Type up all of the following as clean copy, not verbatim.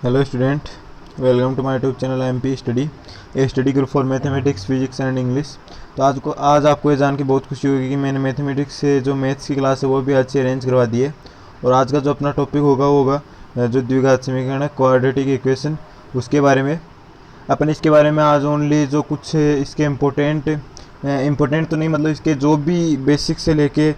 Hello student, welcome to my YouTube channel MP study, a study group for mathematics, physics and English. तो आज आपको ये जान के बहुत खुशी होगी कि मैंने मैथमेटिक्स से जो मैथ्स की क्लास है वो भी अच्छी अरेंज करवा दी है। और आज का जो अपना टॉपिक होगा वो होगा जो द्विघात समीकरण है, क्वाड्रेटिक इक्वेशन, उसके बारे में। अपन इसके बारे में आज ओनली जो कुछ इसके इम्पोर्टेंट तो नहीं, मतलब इसके जो भी बेसिक से लेके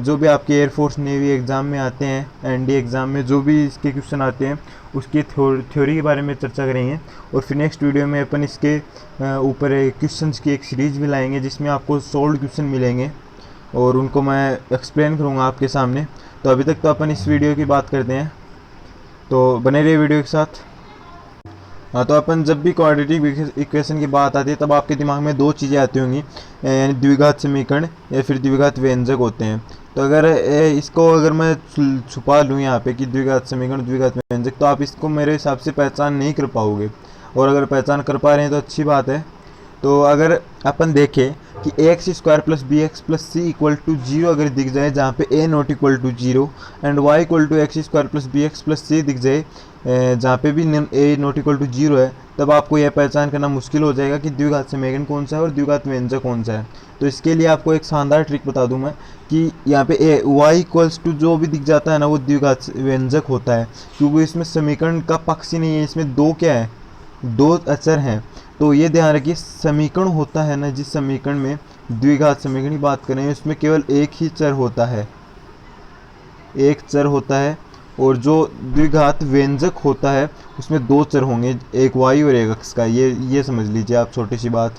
जो भी आपके एयरफोर्स नेवी एग्ज़ाम में आते हैं, एनडी एग्ज़ाम में जो भी इसके क्वेश्चन आते हैं उसकी थ्योरी के बारे में चर्चा करेंगे। और फिर नेक्स्ट वीडियो में अपन इसके ऊपर क्वेश्चंस की एक सीरीज़ भी लाएंगे जिसमें आपको सोल्व क्वेश्चन मिलेंगे और उनको मैं एक्सप्लेन करूँगा आपके सामने। तो अभी तक तो अपन इस वीडियो की बात करते हैं, तो बने रहिए वीडियो के साथ। हाँ, तो अपन जब भी क्वाड्रेटिक इक्वेशन की बात आती है तब आपके दिमाग में दो चीज़ें आती होंगी, यानी द्विघात समीकरण या फिर द्विघात व्यंजक होते हैं। तो अगर मैं छुपा लूँ यहाँ पे कि द्विघात समीकरण द्विघात व्यंजक, तो आप इसको मेरे हिसाब से पहचान नहीं कर पाओगे। और अगर पहचान कर पा रहे हैं तो अच्छी बात है। तो अगर अपन देखें कि x square plus b x plus c equal to zero अगर दिख जाए, जहाँ पे a not equal to zero, and y equal to x square plus b x plus c दिख जाए जहाँ पे भी a not equal to zero है, तब आपको यह पहचान करना मुश्किल हो जाएगा कि द्विघात समीकरण कौन सा है और द्विघात व्यंजक कौन सा है। तो इसके लिए आपको एक शानदार ट्रिक बता दूं मैं कि यहाँ पे ए वाई इक्वल्स टू जो भी दिख जाता है ना, वो द्विघात व्यंजक होता है, क्योंकि इसमें समीकरण का पक्ष ही नहीं है, इसमें दो क्या है, दो अचर हैं। तो ये ध्यान रखिए, समीकरण होता है ना, जिस समीकरण में द्विघात समीकरण की बात करें उसमें केवल एक ही चर होता है, एक चर होता है। और जो द्विघात व्यंजक होता है उसमें दो चर होंगे, एक वाई और एक एक्स का। ये समझ लीजिए आप, छोटी सी बात।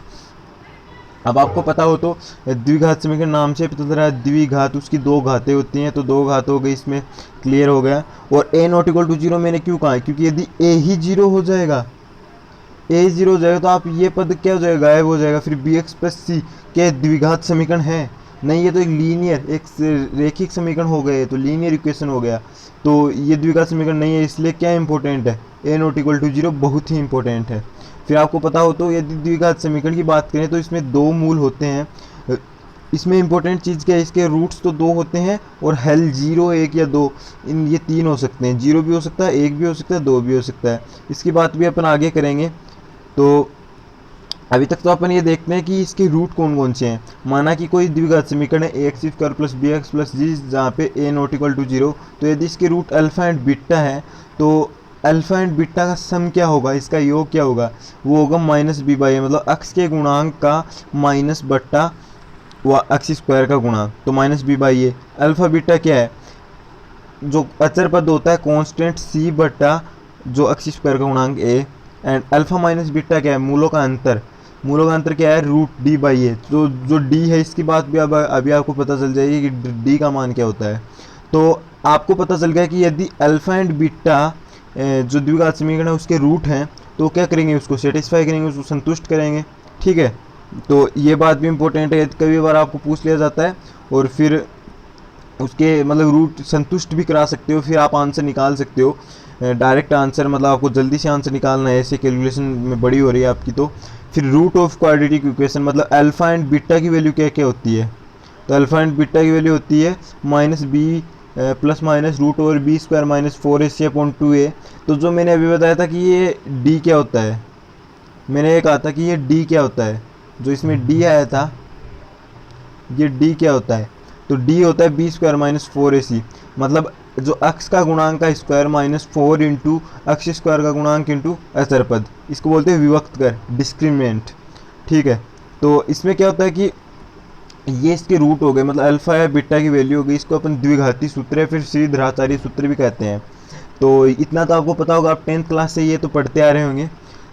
अब आपको पता हो तो द्विघात समीकरण नाम से पता चल रहा है, द्विघात उसकी दो घातें होती हैं, तो दो घात हो गई, इसमें क्लियर हो गया। और ए नॉट इक्वल टू जीरो मैंने क्यों कहा है, क्योंकि यदि ए ही जीरो हो जाएगा, ए जीरो हो जाएगा तो आप ये पद क्या हो जाएगा, गायब हो जाएगा। फिर बी एक्स प्लस सी क्या द्विघात समीकरण है? नहीं, ये तो एक लीनियर, एक रेखिक समीकरण हो गए, तो लीनियर इक्वेशन हो गया। तो ये द्विघात समीकरण नहीं है, इसलिए क्या इंपॉर्टेंट है, ए नॉट इक्वल टू जीरो बहुत ही इंपॉर्टेंट है। फिर आपको पता हो तो यदि द्विघात समीकरण की बात करें तो इसमें दो मूल होते हैं। इसमें इंपॉर्टेंट चीज़ क्या है, इसके रूट्स तो दो होते हैं और हेल जीरो, एक या दो, इन ये तीन हो सकते हैं। जीरो भी हो सकता है, एक भी हो सकता है, दो भी हो सकता है। इसकी बात भी अपन आगे करेंगे। तो अभी तक तो अपन ये देखते हैं कि इसके रूट कौन कौन से हैं। माना कि कोई द्विघात समीकरण है x square plus b x plus g, जहाँ पे a not equal to zero, तो यदि इसके रूट अल्फा एंड बीटा है तो अल्फा एंड बीटा का सम क्या होगा, इसका योग क्या होगा, वो होगा माइनस बी बाई ए, मतलब अक्स के गुणांक का माइनस बट्टा व अक्स स्क्वायर का गुणांक, तो minus b by a. Alpha beta क्या है, जो अचर पद होता है कांस्टेंट सी बट्टा जो अक्स स्क्वायर का गुणांक ए। एंड अल्फा माइनस बीटा क्या है, मूलों का अंतर, मूलों का अंतर क्या है, रूट डी बाई ए। तो जो डी है इसकी बात भी अब अभी आपको पता चल जाएगी कि डी का मान क्या होता है। तो आपको पता चल गया कि यदि अल्फा एंड बीटा जो द्विघात समीकरण है उसके रूट हैं, तो क्या करेंगे, उसको सेटिस्फाई करेंगे, उसको संतुष्ट करेंगे। ठीक है, तो ये बात भी इंपॉर्टेंट है, कभी बार आपको पूछ लिया जाता है और फिर उसके मतलब रूट संतुष्ट भी करा सकते हो, फिर आप आंसर निकाल सकते हो। डायरेक्ट आंसर मतलब आपको जल्दी से आंसर निकालना है, ऐसे कैलकुलेशन में बड़ी हो रही है आपकी। तो फिर रूट ऑफ क्वाड्रेटिक इक्वेशन मतलब अल्फा एंड बीटा की वैल्यू क्या क्या होती है, तो अल्फा एंड बीटा की वैल्यू होती है minus b plus minus root over b square minus four a c upon two a. तो जो मैंने अभी बताया था कि ये डी क्या होता है, मैंने ये कहा था कि ये डी क्या होता है, जो इसमें डी आया था ये डी क्या होता है, तो डी होता है B square minus four a सी, मतलब जो अक्स का गुणांक का स्क्वायर माइनस फोर इंटू अक्स स्क्वायर का गुणांक इंटू अचर पद, इसको बोलते हैं विभक्त कर, डिस्क्रिमिनेंट। ठीक है, तो इसमें क्या होता है कि ये इसके रूट हो गए, मतलब अल्फा या बीटा की वैल्यू हो गई, इसको अपन द्विघाती सूत्र या फिर श्रीधराचार्य सूत्र भी कहते हैं। तो इतना तो आपको पता होगा, आप 10th क्लास से ये तो पढ़ते आ रहे होंगे।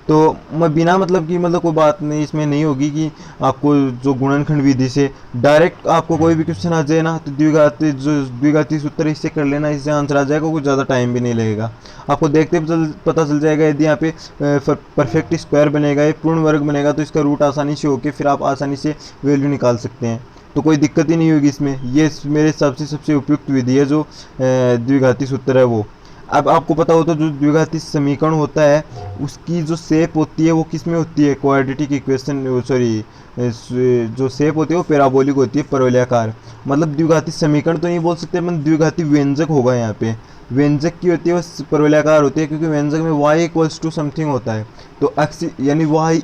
तो मैं बिना मतलब कि मतलब कोई बात नहीं इसमें नहीं होगी कि आपको जो गुणनखंड विधि से डायरेक्ट आपको कोई भी क्वेश्चन आ जाए ना, तो द्विघाती सूत्र इससे कर लेना, इससे आंसर आ जाएगा, कुछ ज़्यादा टाइम भी नहीं लगेगा। आपको देखते पता चल जाएगा, यदि यहाँ पे परफेक्ट स्क्वायर बनेगा, ये पूर्ण वर्ग बनेगा, तो इसका रूट आसानी से होके फिर आप आसानी से वैल्यू निकाल सकते हैं। तो कोई दिक्कत ही नहीं होगी इसमें। ये मेरे हिसाब से सबसे उपयुक्त विधि है जो द्विघाती सूत्र है वो। अब आपको पता हो तो जो द्विघाती समीकरण होता है उसकी जो शेप होती है वो किस में होती है, क्वाड्रेटिक इक्वेशन, सॉरी जो शेप होती है वो पैराबोलिक होती है, परवलयाकार। मतलब द्विघाती समीकरण तो नहीं बोल सकते, मतलब द्विघाती व्यंजक होगा यहाँ पे। व्यंजक की होती है वो परवलयाकार होती है, क्योंकि व्यंजक में y इक्वल्स टू समथिंग होता है। तो x यानी y,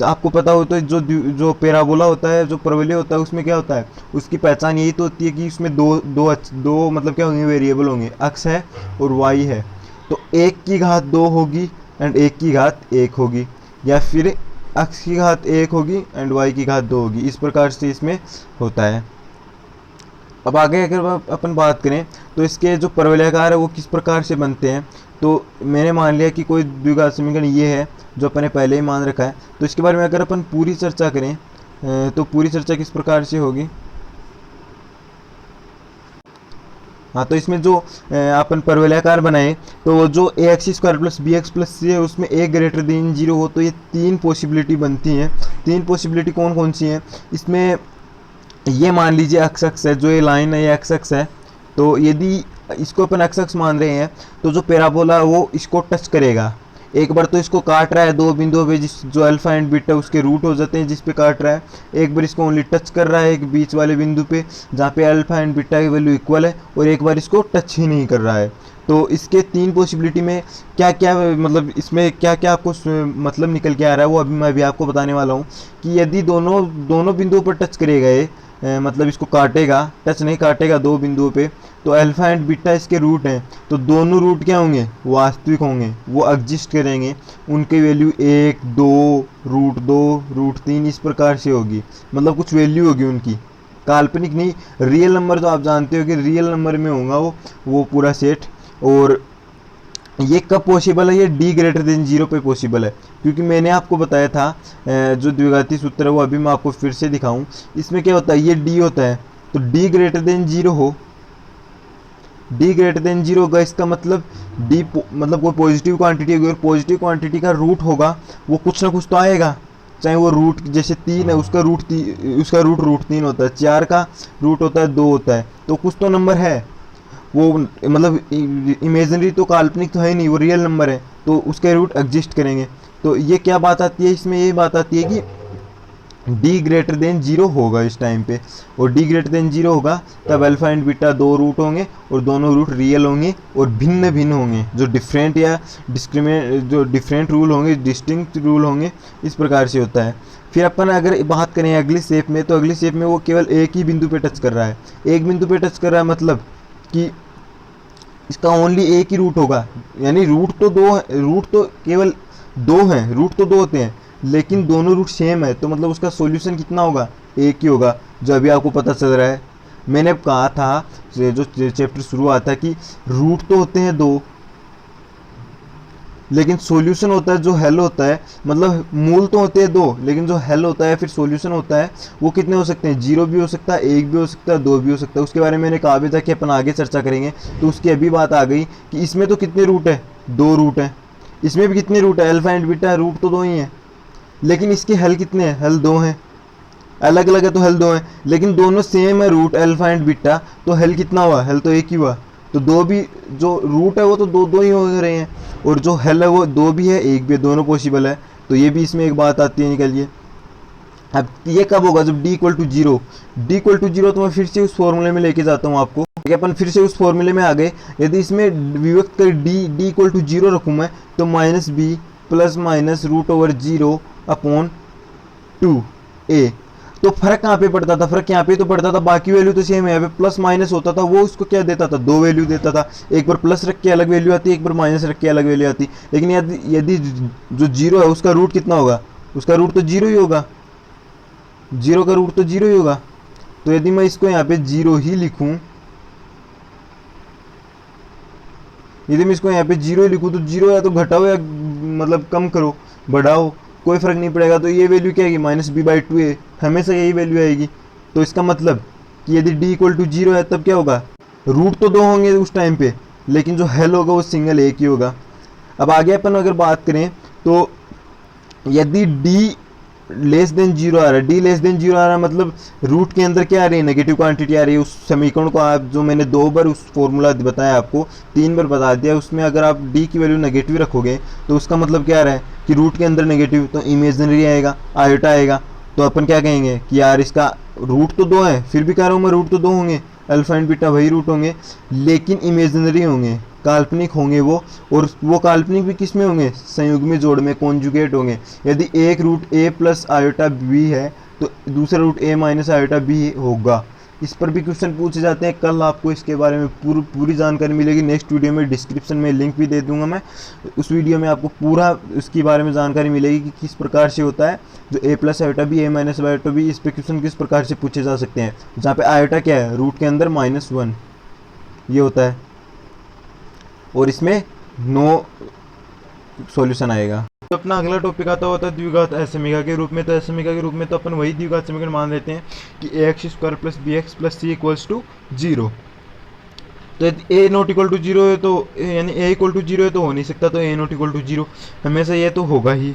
आपको पता हो तो जो पैराबोला होता है, जो परवलय होता है, उसमें क्या होता है, उसकी पहचान यही तो होती है कि उसमें दो मतलब क्या होंगे, वेरिएबल होंगे, x है और y है। तो 1 की घात 2 होगी एंड 1 की घात 1 होगी, या फिर x की घात 1 होगी एंड y की घात 2 होगी। इस प्रकार से इसमें होता है। अब आगे अगर अपन बात करें तो इसके जो परवलयाकार है वो किस प्रकार से बनते हैं, तो मैंने मान लिया कि कोई द्विघात समीकरण ये है जो अपन ने पहले ही मान रखा है। तो इसके बारे में अगर अपन पूरी चर्चा करें तो पूरी चर्चा किस प्रकार से होगी। हाँ, तो इसमें जो अपन परवलयाकार बनाए तो वो जो a x square plus b x plus c है उसमें ए ग्रेटर देन 0 हो, तो ये 3 पॉसिबिलिटी बनती हैं। 3 पॉसिबिलिटी कौन कौन सी हैं इसमें, ये मान लीजिए एक्स एक्स है, जो ये लाइन है ये एक्स एक्स है। तो यदि इसको अपन एक्स एक्स मान रहे हैं तो जो पैराबोला वो इसको टच करेगा, एक बार तो इसको काट रहा है 2 बिंदुओं पे, जिस जो अल्फा एंड बीटा उसके रूट हो जाते हैं जिस पे काट रहा है। एक बार इसको ओनली टच कर रहा है एक बीच वाले बिंदु पे जहाँ पे अल्फा एंड बीटा की वैल्यू इक्वल है, और एक बार इसको टच ही नहीं कर रहा है। तो इसके 3 पॉसिबिलिटी में क्या क्या मतलब इसमें क्या क्या आपको मतलब निकल के आ रहा है वो अभी मैं भी आपको बताने वाला हूँ। कि यदि दोनों बिंदुओं पर टच करेगा ये, मतलब इसको काटेगा, टच नहीं काटेगा 2 बिंदुओं पे, तो अल्फा एंड बीटा इसके रूट हैं, तो दोनों रूट क्या होंगे, वास्तविक होंगे, वो एग्जिस्ट करेंगे। उनकी वैल्यू 1 2 रूट 3 इस प्रकार से होगी, मतलब कुछ वैल्यू होगी उनकी, काल्पनिक नहीं, रियल नंबर। तो आप जानते हो कि रियल नंबर में होगा वो पूरा सेट। और ये कब पॉसिबल है, ये डी ग्रेटर देन 0 पे पॉसिबल है, क्योंकि मैंने आपको बताया था जो द्विघाती सूत्र है वो अभी मैं आपको फिर से दिखाऊं। इसमें क्या होता है, ये डी होता है, तो डी ग्रेटर देन 0 हो, डी ग्रेटर देन 0 होगा, इसका मतलब डी मतलब कोई पॉजिटिव क्वांटिटी होगी, और पॉजिटिव क्वांटिटी का रूट होगा वो कुछ ना कुछ तो आएगा, चाहे वो रूट जैसे 3 है उसका रूट रूट 3 होता है, 4 का रूट होता है 2 होता है, तो कुछ तो नंबर है वो, मतलब इमेजिनरी तो काल्पनिक तो है नहीं, वो रियल नंबर है, तो उसके रूट एग्जिस्ट करेंगे। तो ये क्या बात आती है इसमें, ये बात आती है कि डी ग्रेटर देन 0 होगा इस टाइम पे, और डी ग्रेटर देन 0 होगा तब अल्फा एंड बीटा 2 रूट होंगे और दोनों रूट रियल होंगे और भिन्न भिन्न होंगे, जो डिफरेंट या जो डिफरेंट रूल होंगे, डिस्टिंक्ट रूल होंगे, इस प्रकार से होता है। फिर अपन अगर बात करें अगली स्टेप में, तो अगली स्टेप में वो केवल एक ही बिंदु पे टच कर रहा है, एक बिंदु पे टच कर रहा है, मतलब कि इसका ओनली एक ही रूट होगा, यानी रूट तो केवल 2 हैं, रूट तो 2 होते हैं लेकिन दोनों रूट सेम है, तो मतलब उसका सॉल्यूशन कितना होगा, एक ही होगा, जो अभी आपको पता चल रहा है। मैंने कहा था जो चैप्टर शुरू हुआ था कि रूट तो होते हैं 2 लेकिन सॉल्यूशन होता है, जो हेल होता है, मतलब मूल तो होते हैं 2 लेकिन जो हेल होता है फिर सॉल्यूशन होता है वो कितने हो सकते हैं, 0 भी हो सकता है, 1 भी हो सकता है, 2 भी हो सकता है। उसके बारे में मैंने कहा भी था कि अपन आगे चर्चा करेंगे, तो उसकी अभी बात आ गई कि इसमें तो कितने रूट है, 2 रूट है, इसमें भी कितने रूट है, अल्फा एंड बीटा, रूट तो 2 ही हैं, लेकिन इसके हल कितने हैं, हल 2 हैं, अलग अलग है तो हल 2 हैं, लेकिन दोनों सेम है रूट अल्फा एंड बीटा, तो हल कितना हुआ, हल तो एक ही हुआ। तो 2 भी, जो रूट है वो तो 2 ही हो रहे हैं, और जो हल है वो 2 भी है 1 भी है, दोनों पॉसिबल है। तो ये भी इसमें एक बात आती है निकलिए। अब ये कब होगा, जब D equal to 0, D equal to 0, तो मैं फिर से उस फॉर्मूले में लेके जाता हूँ आपको, अपन फिर से उस फॉर्मूले में आ गए। यदि इसमें विभक्त कर डी इक्वल टू 0 रखूँ मैं, तो minus b plus minus root over 0 upon 2a, तो फर्क कहाँ पे पड़ता था, फर्क यहाँ पे तो पड़ता था, बाकी वैल्यू तो सेम है, यहाँ पे प्लस माइनस होता था, वो उसको क्या देता था, 2 वैल्यू देता था, एक बार प्लस रख के अलग वैल्यू आती, एक बार माइनस रख के अलग वैल्यू आती। लेकिन यदि जो 0 है उसका रूट कितना होगा, उसका रूट तो 0 ही होगा, 0 का रूट तो 0 ही होगा। तो यदि मैं इसको यहाँ पे 0 ही लिखूँ, यदि मैं इसको यहाँ पे 0 ही लिखूँ, तो 0 या तो घटाओ या मतलब कम करो, बढ़ाओ, कोई फर्क नहीं पड़ेगा। तो ये वैल्यू क्या आएगी, माइनस बी बाई 2a, हमेशा यही वैल्यू आएगी। तो इसका मतलब कि यदि d इक्वल टू 0 है तब क्या होगा, रूट तो 2 होंगे उस टाइम पे, लेकिन जो हेल होगा वो सिंगल एक ही होगा। अब आगे अपन अगर बात करें तो यदि d लेस देन 0 आ रहा है, d लेस देन 0 आ रहा है, मतलब रूट के अंदर क्या आ रही है, नेगेटिव क्वांटिटी आ रही है। उस समीकरण को आप, जो मैंने 2 बार उस फॉर्मूला बताया आपको, 3 बार बता दिया, उसमें अगर आप d की वैल्यू नेगेटिव रखोगे तो उसका मतलब क्या आ रहा है कि रूट के अंदर नेगेटिव, तो इमेजिनरी आएगा, आयोटा आएगा। तो अपन क्या कहेंगे कि यार इसका रूट तो 2 है, फिर भी कह रहा हूँ मैं रूट तो 2 होंगे, अल्फा एंड बीटा वही रूट होंगे, लेकिन इमेजिनरी होंगे, काल्पनिक होंगे वो। और वो काल्पनिक भी किस में होंगे, संयुग्मी जोड़ में, कॉन्जुगेट होंगे। यदि एक रूट ए प्लस आयोटा बी है तो दूसरा रूट ए माइनस आयोटा बी होगा। इस पर भी क्वेश्चन पूछे जाते हैं। कल आपको इसके बारे में पूरी जानकारी मिलेगी। नेक्स्ट वीडियो में डिस्क्रिप्शन में लिंक भी दे दूंगा मैं, उस वीडियो में आपको पूरा इसके बारे में जानकारी मिलेगी कि किस प्रकार से होता है जो ए प्लस आयोटा बी, ए माइनस आयोटा बी, इस पर क्वेश्चन किस प्रकार से पूछे जा सकते हैं। जहाँ पे आयोटा क्या है, रूट के अंदर -1 ये होता है, और इसमें नो सॉल्यूशन आएगा। तो अपना अगला टॉपिक आता होता है द्विघात असमीका के रूप में। तो असमीका के रूप में तो अपन वही द्विघात समीकरण मान लेते हैं कि ax² plus bx plus c equals to 0। तो यदि a नॉट इक्वल टू 0 है तो यानी a इक्वल टू 0 है तो हो नहीं सकता, तो a नॉट इक्वल टू 0 हमेशा ये तो होगा ही।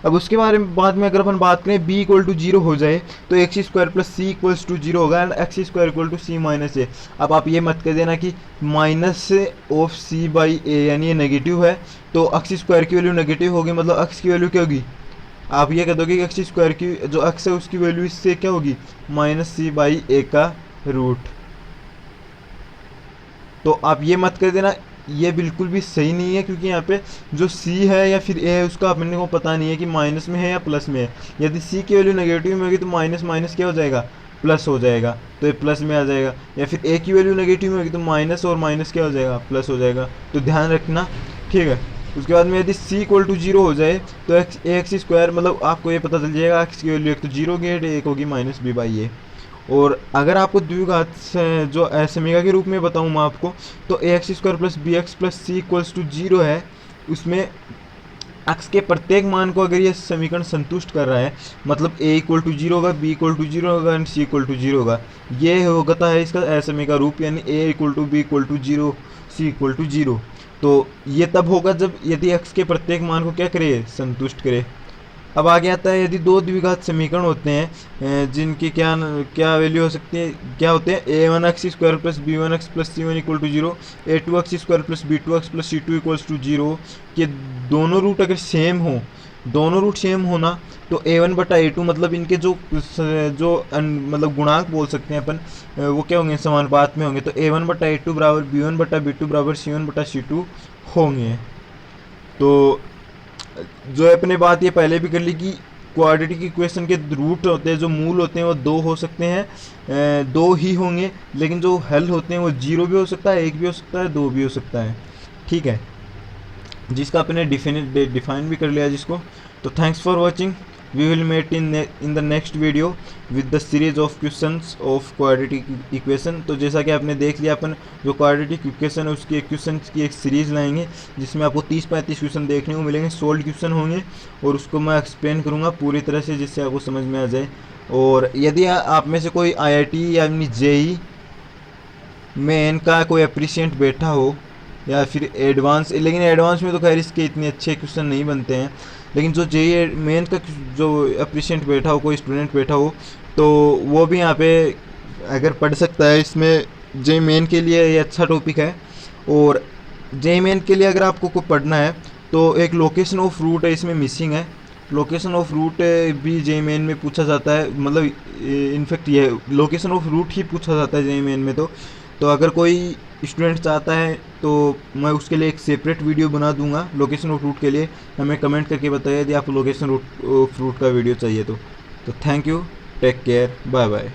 अब उसके बारे में बाद में अगर अपन बात करें b इक्वल टू 0 हो जाए तो x² plus c equals to 0 होगा and x² equal to c minus a. अब आप ये मत कर देना कि minus of c by a यानी ये नेगेटिव है तो x² की वैल्यू नेगेटिव होगी, मतलब x की वैल्यू क्या होगी, आप ये कह दोगे कि x² की जो x है उसकी वैल्यू इससे क्या होगी, -c बाई ए का रूट। तो आप ये मत कर देना, ये बिल्कुल भी सही नहीं है, क्योंकि यहाँ पे जो c है या फिर a है उसका अपने को पता नहीं है कि माइनस में है या प्लस में है। यदि c की वैल्यू नेगेटिव में होगी तो माइनस माइनस क्या हो जाएगा, प्लस हो जाएगा, तो ये प्लस में आ जाएगा। या फिर a की वैल्यू नेगेटिव में होगी तो माइनस और माइनस क्या हो जाएगा, प्लस हो जाएगा। तो ध्यान रखना, ठीक है। उसके बाद में यदि c इक्वल टू 0 हो जाए तो x² मतलब आपको ये पता चल जाएगा x की वैल्यू एक तो 0 होगी, एक होगी -b बाई ए। और अगर आपको द्विघात जो असमीका के रूप में बताऊँ मैं आपको, तो ax² plus bx plus c equals to 0 है, उसमें x के प्रत्येक मान को अगर ये समीकरण संतुष्ट कर रहा है, मतलब a इक्वल टू 0 होगा, b इक्वल टू 0 होगा एंड c इक्वल टू 0 होगा, ये होता है इसका असमीका रूप, यानी a equal to b equal to 0, c equal to 0। तो ये तब होगा जब यदि x के प्रत्येक मान को क्या करे, संतुष्ट करे। अब आगे आता है यदि दो द्विघात समीकरण होते हैं जिनकी क्या वैल्यू हो सकती है, क्या होते हैं, a1x² plus b1x plus c1 equal to 0, a2x² plus b2x plus c2 equals to 0, कि दोनों रूट अगर सेम हो, दोनों रूट सेम होना तो a1 बटा a2 मतलब इनके जो मतलब गुणांक बोल सकते हैं अपन, वो क्या होंगे, समानुपात में होंगे। तो a1 बटा a2 बराबर b1 बटा b2 बराबर c1 बटा c2 होंगे। तो जो अपने बात ये पहले भी कर ली कि क्वाड्रेटिक इक्वेशन के रूट होते हैं, जो मूल होते हैं वो दो हो सकते हैं, दो ही होंगे, लेकिन जो हल होते हैं वो 0 भी हो सकता है, 1 भी हो सकता है, 2 भी हो सकता है, ठीक है, जिसका अपने डिफाइन भी कर लिया जिसको। तो thanks for watching, we will meet in the next video with the series of questions of quadratic equation. तो जैसा कि आपने देख लिया, अपन जो क्वाड्रेटिक इक्वेशन है उसकी क्वेश्चंस की एक सीरीज़ लाएंगे जिसमें आपको 30-35 क्वेश्चन देखने को मिलेंगे, सोल्व क्वेश्चन होंगे, और उसको मैं एक्सप्लेन करूँगा पूरी तरह से जिससे आपको समझ में आ जाए। और यदि आप में से कोई IIT या जेई मेन का कोई अप्रिशिएंट बैठा हो या फिर एडवांस, लेकिन एडवांस में तो खैर इसके इतने अच्छे क्वेश्चन नहीं बनते हैं, लेकिन जो जेई मेन का जो अप्रिशिएंट बैठा हो, कोई स्टूडेंट बैठा हो, तो वो भी यहाँ पे अगर पढ़ सकता है। इसमें जेई मेन के लिए ये अच्छा टॉपिक है। और जेई मेन के लिए अगर आपको को पढ़ना है तो एक लोकेशन ऑफ रूट है, इसमें मिसिंग है। लोकेशन ऑफ रूट भी जेई मेन में पूछा जाता है, मतलब इनफैक्ट ये लोकेशन ऑफ रूट ही पूछा जाता है जेई मेन में। तो अगर कोई स्टूडेंट चाहता है तो मैं उसके लिए एक सेपरेट वीडियो बना दूंगा लोकेशन ऑफ रूट के लिए। हमें कमेंट करके बताइए यदि आपको लोकेशन ऑफ रूट का वीडियो चाहिए तो thank you, take care, bye bye.